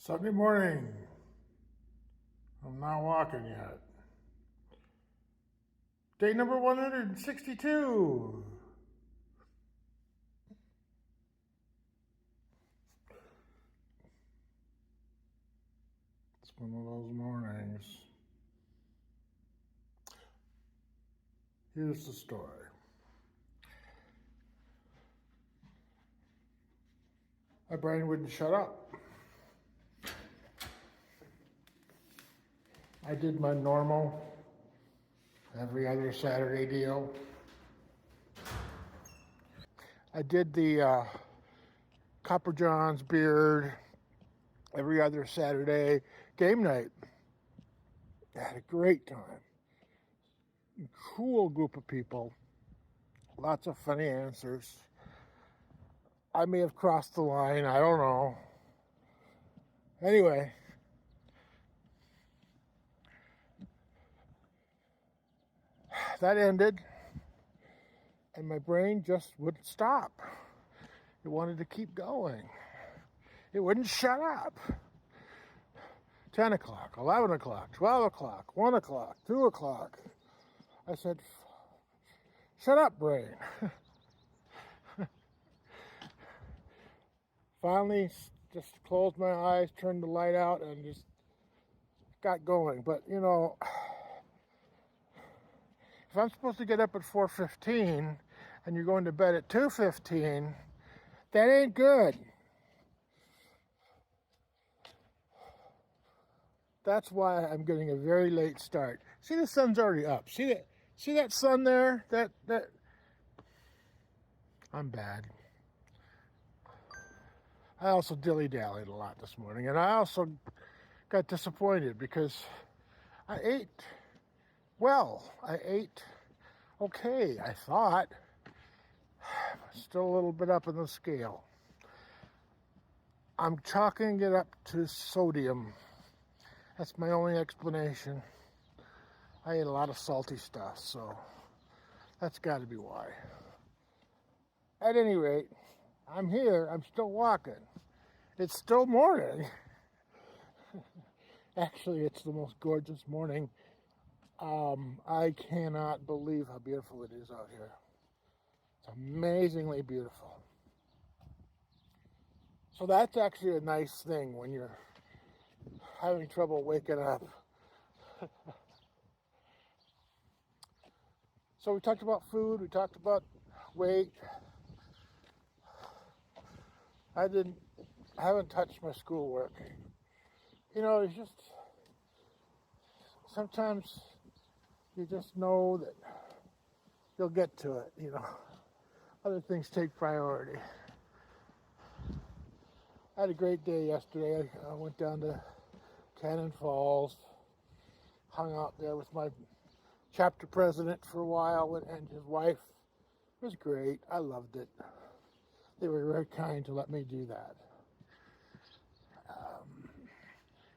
Sunday morning. I'm not walking yet. Day number 162. It's one of those mornings. Here's the story. My brain wouldn't shut up. I did my normal every other Saturday deal. I did the Copper John's beard every other Saturday game night. I had a great time. Cool group of people. Lots of funny answers. I may have crossed the line. I don't know. Anyway, that ended, and my brain just wouldn't stop. It wanted to keep going. It wouldn't shut up. 10 o'clock, 11 o'clock, 12 o'clock, 1 o'clock, 2 o'clock. I said, shut up, brain. Finally, just closed my eyes, turned the light out, and just got going. But, you know, if I'm supposed to get up at 4:15 and you're going to bed at 2:15, that ain't good. That's why I'm getting a very late start. See, the sun's already up. See that sun there? That I'm bad. I also dilly-dallied a lot this morning, and I also got disappointed because I ate well. I ate okay, I thought. Still a little bit up in the scale. I'm chalking it up to sodium. That's my only explanation. I ate a lot of salty stuff, so that's got to be why. At any rate, I'm here. I'm still walking. It's still morning. Actually, it's the most gorgeous morning. I cannot believe how beautiful it is out here. It's amazingly beautiful. So that's actually a nice thing when you're having trouble waking up. So we talked about food, we talked about weight. I haven't touched my schoolwork. You know, it's just, sometimes you just know that you'll get to it, you know. Other things take priority. I had a great day yesterday. I went down to Cannon Falls, hung out there with my chapter president for a while and his wife. It was great. I loved it. They were very kind to let me do that.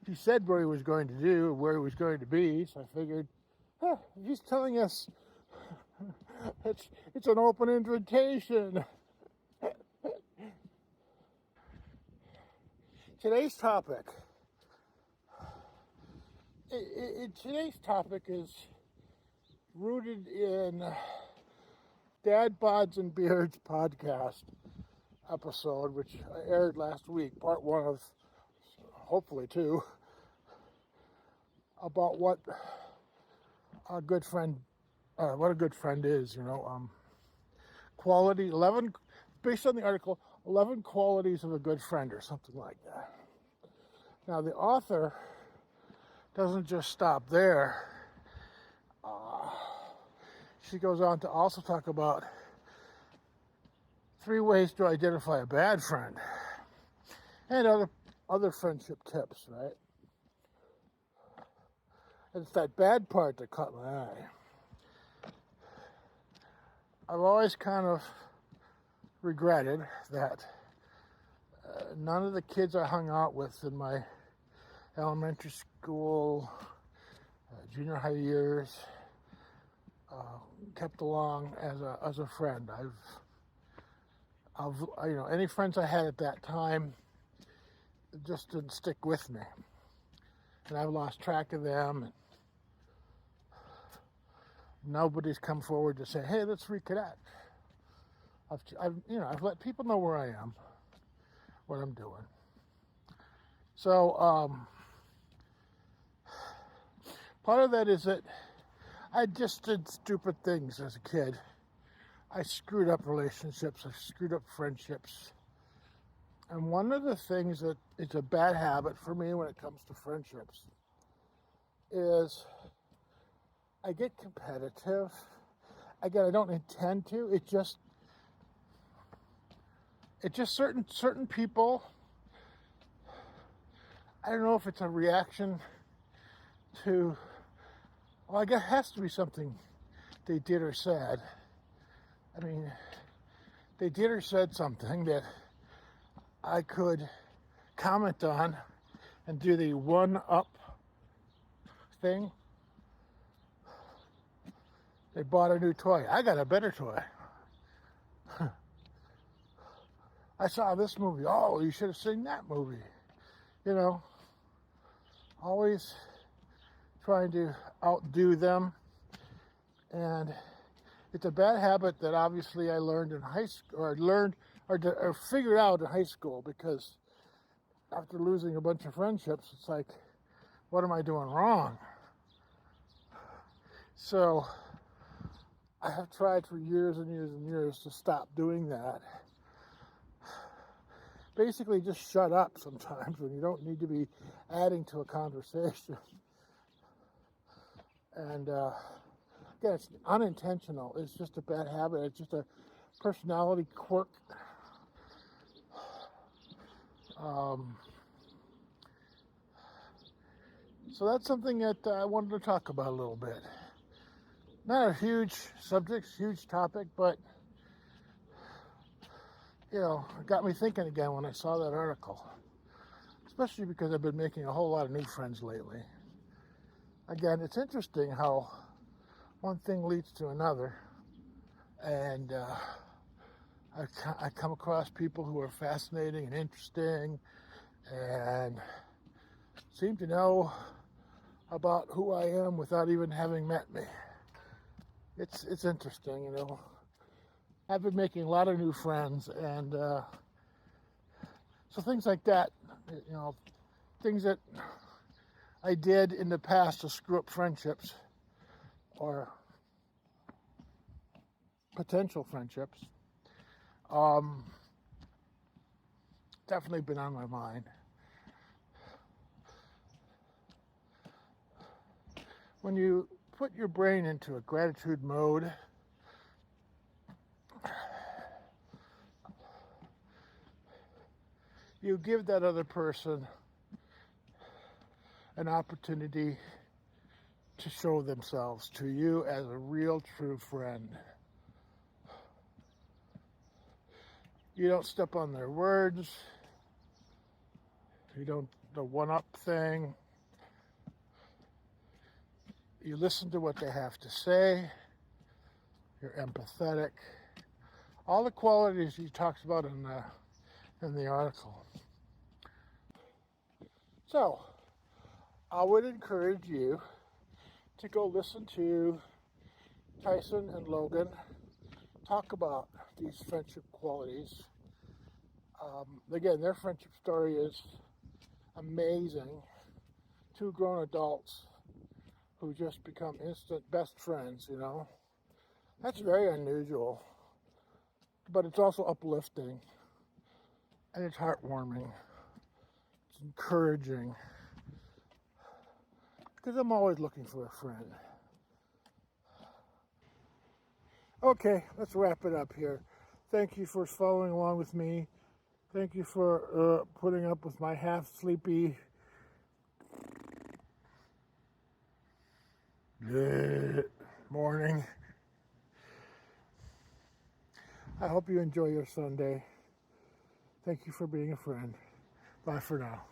He said what he was going to do, where he was going to be, so I figured, if he's telling us it's an open invitation. Today's topic. Today's topic is rooted in Dad Bods and Beards podcast episode, which aired last week, part one of hopefully two, about what a good friend is, you know. Quality 11, based on the article, 11 qualities of a good friend, or something like that. Now the author doesn't just stop there. She goes on to also talk about 3 ways to identify a bad friend and other friendship tips, right? It's that bad part that caught my eye. I've always kind of regretted that none of the kids I hung out with in my elementary school, junior high years, kept along as a friend. Any friends I had at that time, just didn't stick with me. And I've lost track of them. And nobody's come forward to say, hey, let's reconnect. I've let people know where I am, what I'm doing. So part of that is that I just did stupid things as a kid. I screwed up relationships. I screwed up friendships. And one of the things that is a bad habit for me when it comes to friendships is I get competitive. Again, I don't intend to. It's just certain people. I don't know if it's a reaction to, well, I guess it has to be something they did or said. I mean, they did or said something that I could comment on and do the one-up thing. They bought a new toy. I got a better toy. I saw this movie. Oh, you should have seen that movie. You know, always trying to outdo them. And it's a bad habit that obviously I learned in high school, or figured out in high school, because after losing a bunch of friendships, it's like, what am I doing wrong? So I have tried for years and years and years to stop doing that. Basically, just shut up sometimes when you don't need to be adding to a conversation. And again, it's unintentional. It's just a bad habit. It's just a personality quirk. So that's something that I wanted to talk about a little bit. Not a huge subject, huge topic, but you know, it got me thinking again when I saw that article. Especially because I've been making a whole lot of new friends lately. Again, it's interesting how one thing leads to another. And I come across people who are fascinating and interesting and seem to know about who I am without even having met me. It's interesting, you know. I've been making a lot of new friends, and so things like that, you know, things that I did in the past to screw up friendships or potential friendships, definitely been on my mind. When you put your brain into a gratitude mode, you give that other person an opportunity to show themselves to you as a real, true friend. You don't step on their words. You don't the one-up thing. You listen to what they have to say. You're empathetic. All the qualities he talks about in the article. So, I would encourage you to go listen to Tyson and Logan talk about these friendship qualities. Again, their friendship story is amazing. Two grown adults who just become instant best friends, you know. That's very unusual, but it's also uplifting, and it's heartwarming. It's encouraging, because I'm always looking for a friend. Okay, let's wrap it up here. Thank you for following along with me. Thank you for putting up with my half-sleepy morning. I hope you enjoy your Sunday. Thank you for being a friend. Bye for now.